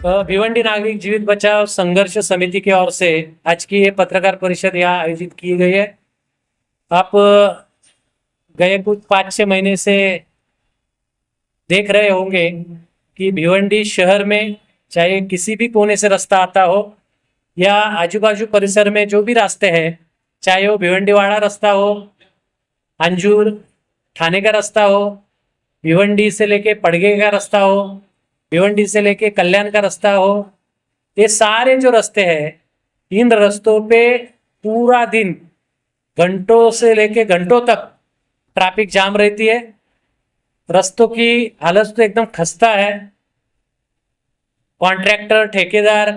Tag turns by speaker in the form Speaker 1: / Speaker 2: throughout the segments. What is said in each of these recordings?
Speaker 1: भिवंडी नागरिक जीवित बचाव संघर्ष समिति की ओर से आज की ये पत्रकार परिषद यहाँ आयोजित की गई है। आप गए कुछ 5-6 महीने से देख रहे होंगे कि भिवंडी शहर में चाहे किसी भी कोने से रास्ता आता हो या आजू बाजू परिसर में जो भी रास्ते हैं, चाहे वो भिवंडीवाड़ा रास्ता हो, अंजूर थाने का रास्ता हो, भिवंडी से लेके पड़गे का रास्ता हो, भिवंडी से लेके कल्याण का रास्ता हो, ये सारे जो रास्ते हैं, इन रास्तों पे पूरा दिन घंटों से लेके घंटों तक ट्रैफिक जाम रहती है। रास्तों की हालत तो एकदम खस्ता है। कॉन्ट्रैक्टर ठेकेदार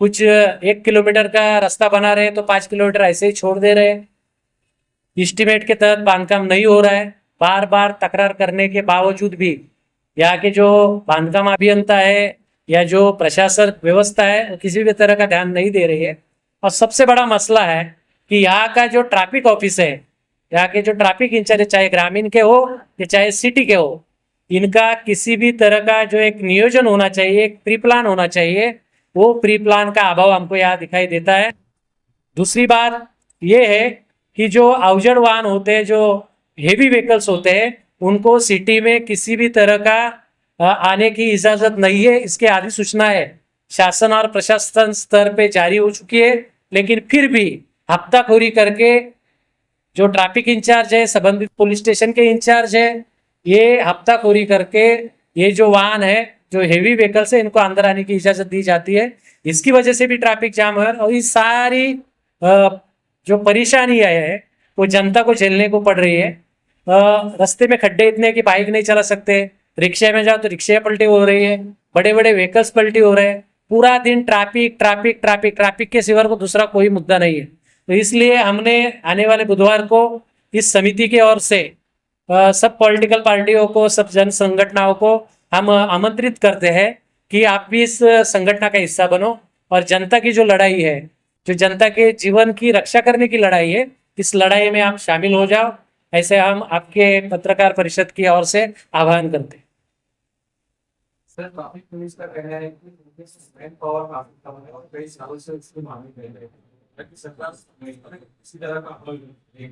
Speaker 1: कुछ 1 किलोमीटर का रास्ता बना रहे तो 5 किलोमीटर ऐसे ही छोड़ दे रहे। एस्टीमेट के तहत बांधकाम नहीं हो रहा है। बार बार तकरार करने के बावजूद भी यहाँ के जो बांधकाम अभियंता है या जो प्रशासन व्यवस्था है किसी भी तरह का ध्यान नहीं दे रही है। और सबसे बड़ा मसला है कि यहाँ का जो ट्रैफिक ऑफिस है, यहाँ के जो ट्रैफिक इंचार्ज, चाहे ग्रामीण के हो या चाहे सिटी के हो, इनका किसी भी तरह का जो एक नियोजन होना चाहिए, एक प्री प्लान होना चाहिए, वो प्री प्लान का अभाव हमको यहाँ दिखाई देता है। दूसरी बात ये है कि जो अवजड़ वाहन होते हैं, जो हेवी व्हीकल्स होते हैं, उनको सिटी में किसी भी तरह का आने की इजाजत नहीं है। इसके अधिसूचनाएं शासन और प्रशासन स्तर पे जारी हो चुकी है, लेकिन फिर भी हफ्ताखोरी करके जो ट्रैफिक इंचार्ज है, संबंधित पुलिस स्टेशन के इंचार्ज है, ये हफ्ताखोरी करके ये जो वाहन है, जो हेवी व्हीकल्स है, इनको अंदर आने की इजाजत दी जाती है। इसकी वजह से भी ट्रैफिक जाम है और ये सारी जो परेशानियां है वो जनता को झेलने को पड़ रही है। रास्ते में खड्डे इतने कि बाइक नहीं चला सकते, रिक्शे में जाओ तो रिक्शे पलटी हो रही है, बड़े बड़े व्हीकल्स पलटी हो रहे हैं। पूरा दिन ट्रैफिक ट्रैफिक ट्रैफिक ट्रैफिक के सिवा को दूसरा कोई मुद्दा नहीं है। तो इसलिए हमने आने वाले बुधवार को इस समिति की ओर से सब पॉलिटिकल पार्टियों को, सब जन संगठनों को हम आमंत्रित करते हैं कि आप भी इस संगठन का हिस्सा बनो और जनता की जो लड़ाई है, जो जनता के जीवन की रक्षा करने की लड़ाई है, इस लड़ाई में आप शामिल हो जाओ। ऐसे हम आपके पत्रकार परिषद की ओर से आह्वान करते हैं।
Speaker 2: सर, ट्रैफिक पुलिस का कहना है कि मैन पावर काफी कम है और कई सालों से इसकी मांग कर रहे हैं, ताकि सरकार इसी तरह का हल देगी।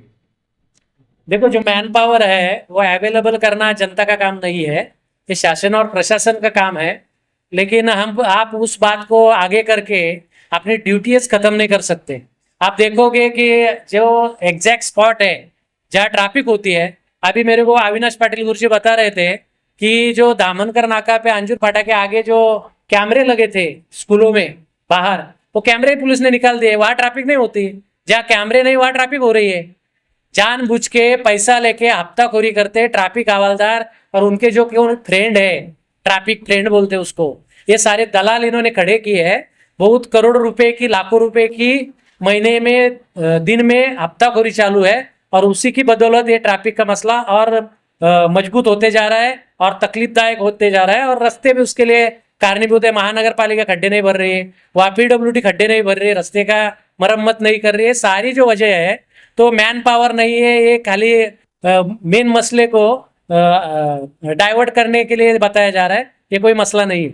Speaker 1: देखो, जो मैन पावर है वो अवेलेबल करना जनता का काम नहीं है, ये शासन और प्रशासन का काम है। लेकिन आप उस बात को आगे करके अपनी ड्यूटीज खत्म नहीं कर सकते। आप देखोगे कि जो एग्जैक्ट स्पॉट है जहाँ ट्रैफिक होती है, अभी मेरे को अविनाश पाटिल गुरुजी बता रहे थे कि जो दामनकर नाका पे अंजूर फाटा के आगे जो कैमरे लगे थे स्कूलों में बाहर, वो कैमरे पुलिस ने निकाल दिए। वहां ट्रैफिक नहीं होती, जहाँ कैमरे नहीं वहां ट्रैफिक हो रही है। जानबूझ के पैसा लेके हफ्ताखोरी करते ट्रैफिक हवलदार और उनके जो क्यों फ्रेंड है, ट्रैफिक फ्रेंड बोलते हैं उसको, ये सारे दलाल इन्होंने खड़े किए हैं। बहुत करोड़ों रुपए की, लाखों रुपए की महीने में, दिन में हफ्ताखोरी चालू है और उसी की बदौलत ये ट्रैफिक का मसला और मजबूत होते जा रहा है और तकलीफदायक होते जा रहा है। और रास्ते में उसके लिए कारणीभूत है महानगर पालिका खड्डे नहीं भर रही है, वहाँ PWD खड्डे नहीं भर रही है, रास्ते का मरम्मत नहीं कर रही है। सारी जो वजह है तो मैन पावर नहीं है, ये खाली मेन मसले को डाइवर्ट करने के लिए बताया जा रहा है, ये कोई मसला नहीं है।